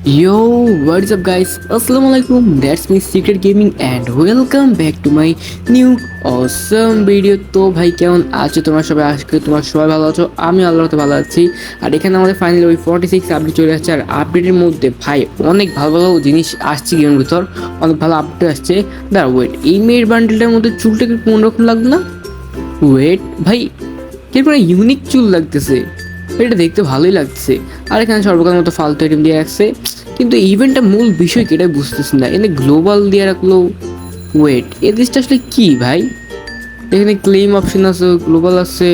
Yo, what's up guys? Assalamualaikum. That's me Secret Gaming and welcome back to my new awesome video. তো ভাই কেমন আছো তোমরা সবাই? আজকে তোমরা সবাই ভালো আছো, আমি আল্লাহর ভালো আছি। আর এখানে আমাদের ফাইনালি ওই 46 আপডেট চলে আসছে। আর আপডেটের মধ্যে ভাই অনেক ভালো ভালো জিনিস আসছে গেমের ভিতর, অনেক ভালো আপডেট আসছে। দাঁড়া ওয়েট, এই মেয়ের বান্ডেলটার মধ্যে চুলটাকে কোন রকম লাগবে না? ওয়েট ভাই, কিরকম ইউনিক চুল লাগতেছে, এটা দেখতে ভালোই লাগছে। আর এখানে সর্বকালের মতো ফালতু আইটেম দিয়ে রাখছে, কিন্তু ইভেন্টটা মূল বিষয় কি এটা বুঝতেছি না। এখানে গ্লোবাল দিয়ে রাখলো। ওয়েট, এই জিনিসটা আসলে কি ভাই? এখানে ক্লেম অপশন আছে, গ্লোবাল আছে,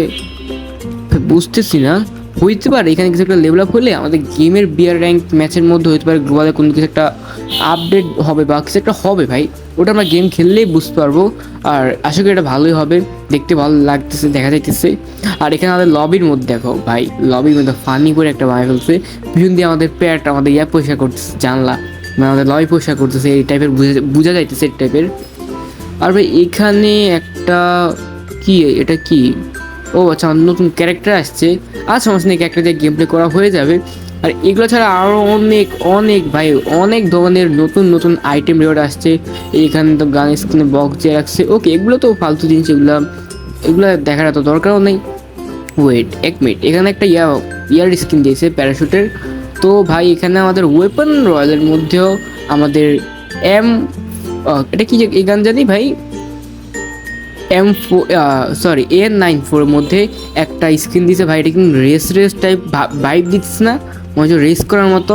বুঝতেছি না। হইতে পারে এখানে কিছু একটা লেভেল আপ হলে আমাদের গেমের বিয়ার র্যাঙ্ক ম্যাচের মধ্যে হইতে পারে গ্লোবালে কোনো কিছু একটা আপডেট হবে বা কিছু একটা হবে ভাই, ওটা আমরা গেম খেললেই বুঝতে পারবো। আর আশা করি এটা ভালোই হবে, দেখতে ভালো লাগতেছে, দেখা যাইতেছে। আর এখানে আমাদের লবির মধ্যে দেখো ভাই, লবির মধ্যে ফানি করে একটা বানিয়ে ফেলছে, পিছন দিয়ে আমাদের প্যাট আমাদের পরিষ্কার করতেছে, জানলা মানে আমাদের লবি পরিষ্কার করতেছে, এই টাইপের বোঝা যাইতেছে এই টাইপের। আর ভাই এখানে একটা কি, এটা কি? ও আচ্ছা, নতুন ক্যারেক্টার আসছে। আর সমস্যা নেই, ক্যারেক্টার দিয়ে গেম প্লে করা হয়ে যাবে। আর এগুলো ছাড়া আরও অনেক অনেক ভাই, অনেক ধরনের নতুন নতুন আইটেম রিওয়ার্ড আসছে। এইখানে তো গান স্ক্রিনে বক্স দিয়ে রাখছে। ওকে, এগুলো তো ফালতু জিনিস, এগুলো এগুলো দেখার এত দরকারও নেই। ওয়েট এক মিনিট, এখানে একটা ইয়ার স্কিন দিয়েছে প্যারাশুটের। তো ভাই এখানে আমাদের ওয়েপন রয়্যালের মধ্যেও আমাদের এম, এটা কি এই গান জানি ভাই, M4 সরি AN94 মধ্যে একটা স্কিন দিছে ভাই। এটা কিন্তু রেস টাইপ ভাইব দিচ্ছে না, মনে হচ্ছে রেস করার মতো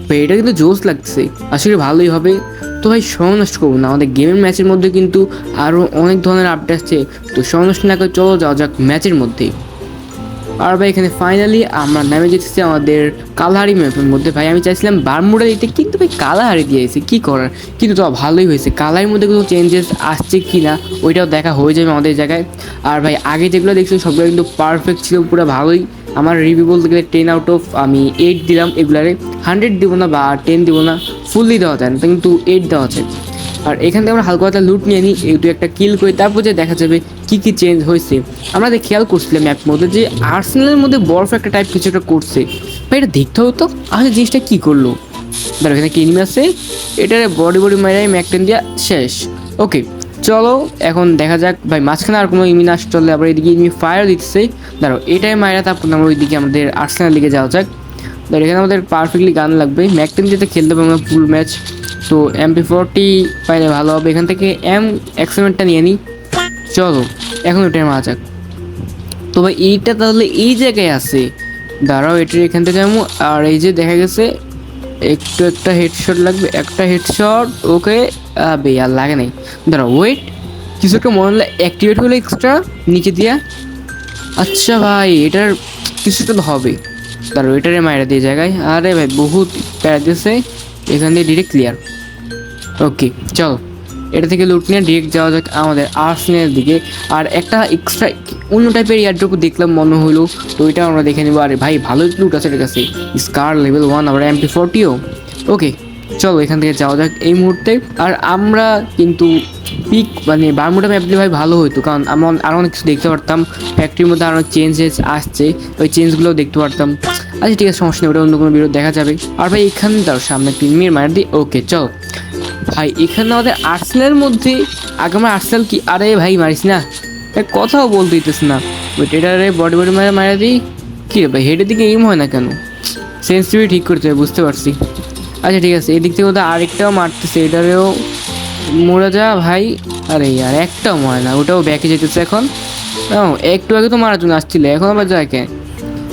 ভাই। এটা কিন্তু জোস লাগছে, আসলে ভালোই হবে। তো ভাই সময় নষ্ট করবো না, আমাদের গেমের ম্যাচের মধ্যে কিন্তু আরও অনেক ধরনের আপডেট আসছে। তো সময় নষ্ট না করে চলো যাওয়া যাক ম্যাচের মধ্যে। আর ভাই এখানে ফাইনালি আমরা নামে যেতেছি আমাদের কালাহারি ম্যাপের মধ্যে। ভাই আমি চাইছিলাম বারমুডা দিতে, কিন্তু ভাই কালাহারি দিয়েছে, কি করার। কিন্তু তো ভালোই হয়েছে, কালারের মধ্যে কোনো চেঞ্জেস আসছে কি না ওইটাও দেখা হয়ে যাবে আমাদের জায়গায়। আর ভাই আগে যেগুলো দেখছি সবগুলো কিন্তু পারফেক্ট ছিল, পুরো ভালোই। আমার রিভিউ বলতে গেলে 10 আউট অফ আমি 8 দিলাম। এগুলারে 100 দিব না বা 10 দিব না, ফুললি দেওয়া যায় না, কিন্তু 8 দেওয়া আছে। আর এখান থেকে আমরা হালকা হালকা লুট নিয়ে নিই, এই দু একটা কিল করে তারপর যে দেখা যাবে কী কী চেঞ্জ হয়েছে। আমরা খেয়াল করছিলাম ম্যাপের মধ্যে যে আর্সেনালের মধ্যে বরফ একটা টাইপ কিছু একটা করছে ভাই, এটা দেখতে হতো। আসলে জিনিসটা কী করলো, ধরো এখানে কি এনিমি আছে, এটার বডি মারাই ম্যাকটেন দিয়া শেষ। ওকে চলো এখন দেখা যাক ভাই, মাঝখানে আর কোনো এনিমি না চলে। আবার এদিকে এনিমি ফায়ার দিচ্ছে, ধরো এটাই মায়েরা, তারপর আমরা ওইদিকে আমাদের আর্সেনাল দিকে যাওয়া যাক। ধরো এখানে আমাদের পারফেক্টলি গান লাগবে, ম্যাকটেন যেতে খেলতে পারবো আমরা ফুল ম্যাচ। তো MP40 পাইলে ভালো হবে, এখান থেকে M7টা নিয়ে নিই। চলো এখন ওটাই মারা যাক। তো ভাই এইটা তাহলে এই জায়গায় আছে, দাঁড়াও এটার এখান থেকে যাবো। আর এই যে দেখা গেছে একটু একটা হেডশট লাগবে, একটা হেডশট। ওকে আবে আর লাগে নাই, দাঁড়াও ওয়েট, কিছু একটা মনে হলে অ্যাক্টিভেট হলো এক্সট্রা নিচে দিয়া। আচ্ছা ভাই এটার কিছু একটা হবে, দাঁড়াও এটারে মায়েরা দিয়ে জায়গায়। আরে ভাই বহুত প্যারা দিয়েছে, এখান দিয়ে ডিরেক্ট ক্লিয়ার। ওকে চলো এটা থেকে লুট নিয়ে ডিরেক্ট যাওয়া যাক আমাদের আর্সেনালের দিকে। আর একটা এক্সট্রা অন্য টাইপের এয়ারড্রপ দেখলাম মনে হলো, তো ওইটা আমরা দেখে নেবো। আরে ভাই ভালোই লুট আছে এটার কাছে, স্কার লেভেল 1, আবার MP40ও। ওকে চলো এখান থেকে যাওয়া যাক এই মুহূর্তে। আর আমরা কিন্তু পিক মানে বারমুডা ম্যাপ দিলে ভাই ভালো হতো, কারণ আমরা আরও অনেক কিছু দেখতে পারতাম। ফ্যাক্টরির মধ্যে আরও চেঞ্জেস আসছে, ওই চেঞ্জগুলোও দেখতে পারতাম। আচ্ছা ঠিক আছে, সমস্যা নেই, ওটা অন্য কোনো ভিডিও দেখা যাবে। আর ভাই এখানে তার সামনে প্রিমিয়ার মার দিই। ওকে চলো ভাই এখানে আমাদের আর্সেনালের মধ্যে আগে আমরা আর্সেনাল কি, আরে ভাই মারিস না, কথাও বলতে দিতেছ না। ওই এটারে বডি মারা দিই। কী রে ভাই হেডের দিকে এম হয় না কেন, সেন্সিটিভিটি ঠিক করতে হবে, বুঝতে পারছি। আচ্ছা ঠিক আছে, এদিক থেকে ওদের আরেকটাও মারতেছে, এটারেও মরে যা ভাই। আরে ইয়ার একটাও মরে না, ওটাও ব্যাকে যেতেছে এখন। একটু আগে তো মারার জন্য আসছিল, এখন আবার যায় কেন?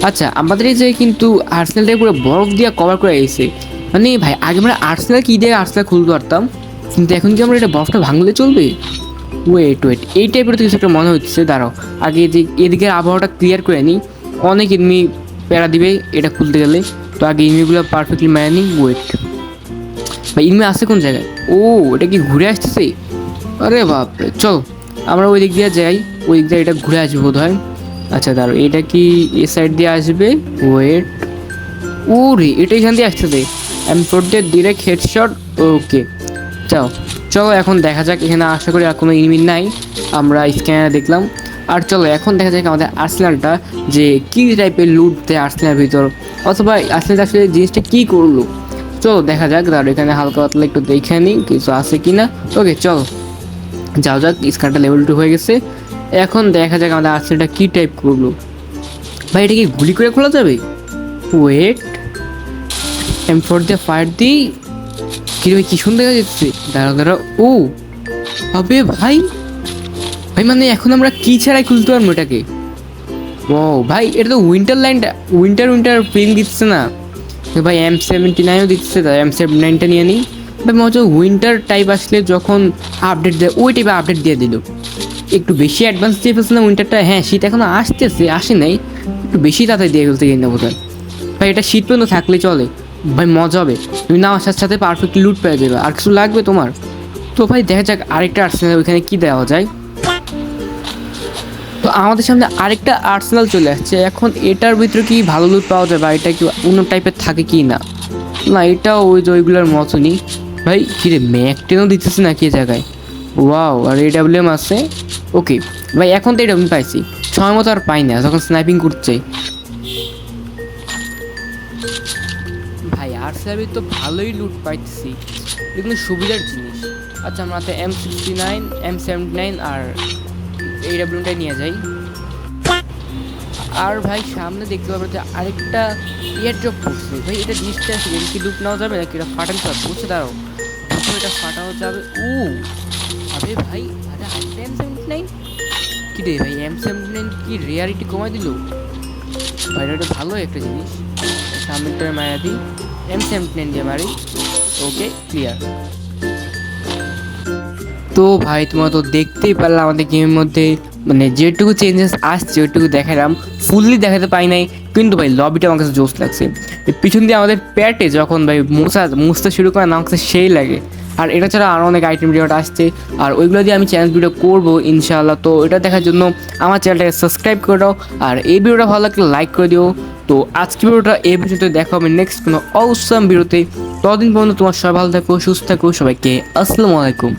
আচ্ছা আমাদের এই যে কিন্তু আর্সেনালটাকে পুরো বরফ দিয়ে কভার করে এসেছে। মানে ভাই আগে আমরা আর্সেনাল কি দিয়ে আর্সেনাল খুলতে পারতাম, কিন্তু এখন কি আমরা এটা বরফটা ভাঙলে চলবে? ওয়েট এই টাইপের তো কিছু একটা মনে হচ্ছে। দাঁড়াও আগে যে এদিকের আবহাওয়াটা ক্লিয়ার করে নিই, অনেক এনিমি প্যারা দিবে এটা খুলতে গেলে। তো আগে এনিমিগুলো পারফেক্টলি মেরে নিই। ওয়েট ভাই এনিমি আসছে কোন জায়গায়? ও এটা কি ঘুরে আসতেছে? আরে বাপরে চলো আমরা ওই দিক দিয়ে যাই, ওই দিক দিয়ে এটা ঘুরে আসবে বোধ হয়। আচ্ছা দাঁড়ো এটা কি এ সাইড দিয়ে আসবে? ওয়েট, ও রে এটা এখান দিয়ে আসতেছে, M4 দিয়ে ডিরেক্ট হেডশট। ওকে চলো চলো এখন দেখা যাক, এখানে আশা করি আর কোনো এনিমি নাই, আমরা স্ক্যানার দেখলাম। আর চলো এখন দেখা যাক আমাদের আর্সেনালটা যে কী টাইপের লুট দেয় আর্সেনালের ভিতর, অথবা আর্সেনাল আসলে জিনিসটা কী করলো। চলো দেখা যাক, তার এখানে হালকা পাতলা একটু দেখে নিই কিছু আছে কি না। ওকে চলো যাও যাক, স্কারটা লেভেল 2 হয়ে গেছে। এখন দেখা যাক আমাদের আর্সেলটা কী টাইপ করলো। ভাই এটা কি গুলি করে খোলা যাবে? ওয়েট, এম ফর দিয়ে ফায়ার দিই। কি রে ভাই, কি সুন্দর দেখা যাচ্ছে। দাঁড়া দাঁড়া, ও আবে ভাই, ভাই মানে এখন আমরা কি ছাড়াই খুলতে পারবো এটাকে? ও ভাই এটা তো উইন্টার প্রিন্ট দিচ্ছে না ভাই, M79ও দিচ্ছে, তাই M79টা নিয়ে নিই ভাই। মনে হচ্ছে উইন্টার টাইপ আসলে যখন আপডেট দেয় ওই টাইপে আপডেট দিয়ে দিল, একটু বেশি অ্যাডভান্স দিয়ে ফেলছে না উইন্টারটা। হ্যাঁ শীত এখনো আসতেছে, আসে নাই, একটু বেশি তাড়াতাড়ি দিয়ে ফেলতে গিয়ে বোধ হয়। ভাই এটা শীত পর্যন্ত থাকলে চলে ভাই, মজা হবে। তুমি না আসার সাথে পারফেক্টলি লুট পেয়ে যাবে। আর কিছু লাগবে তোমার? তো ভাই দেখা যাক আরেকটা আর্সেনাল ওইখানে কী দেওয়া যায়। তো আমাদের সামনে আরেকটা আর্সেনাল চলে আসছে। এখন এটার ভিতরে কি ভালো লুট পাওয়া যায় বা এটা কি অন্য টাইপের থাকে কি না? না এটাও ওই যে ওইগুলোর মতনই ভাই। কিরে ম্যাকটেনও দিতেছে না কি জায়গায়? ওয়াও, আর AWM আছে। ওকে ভাই এখন তো AWM পাইছি, সময় মতো আর পাই না যখন স্নাইপিং করতে চাই। ভাই আর্সেনালে তো ভালোই লুট পাইতেছি, এগুলো সুবিধার জিনিস। আচ্ছা আমরা তো M69 M79 আর AWMটাই নিয়ে যাই। আর ভাই সামনে দেখতে পাবো যে আরেকটা এয়ার ড্রপ করছে ভাই। এটা জিনিসটা আছে, এটা কি লুট নেওয়া যাবে নাকি এটা ফাটাতে হবে? বুঝছে দাঁড়াও, এটা ফাটানো যাবে। ও আরে ভাই, আরে আরেকটা M79 কি রে ভাই, M79 কি রেয়ারিটি কমাই দিল ভাই? এটা ভালো একটা জিনিস। সামনেটার মায়া দিই, M79 দিয়ে মারি। Okay clear. তো ভাই তোমরা তো দেখতেই পারলাম আমাদের গেমের মধ্যে মানে যেটুকু চেঞ্জেস আসছে ওইটুকু দেখালাম, ফুললি দেখাতে পাই নাই। কিন্তু ভাই লবিটা আমার কাছে জোস লাগছে। পিছন দিয়ে আমাদের প্যাটে যখন ভাই মুছতে শুরু করে না, আমার কাছে সেই লাগে। আর এটা ছাড়া আরও অনেক আইটেম ভিডিওটা আসছে, আর ওইগুলো দিয়ে আমি চ্যালেঞ্জ ভিডিও করবো ইনশাআল্লাহ। তো এটা দেখার জন্য আমার চ্যানেলটাকে সাবস্ক্রাইব করে দাও, আর এই ভিডিওটা ভালো লাগলে লাইক করে দিও। তো আজকে ভিডিওটা এই পর্যন্ত, দেখা হবে নেক্সট কোনো অসাম ভিডিওতে। ততদিন পর্যন্ত তোমার সবাই ভালো থাকো, সুস্থ থাকো। সবাইকে আসসালামু আলাইকুম।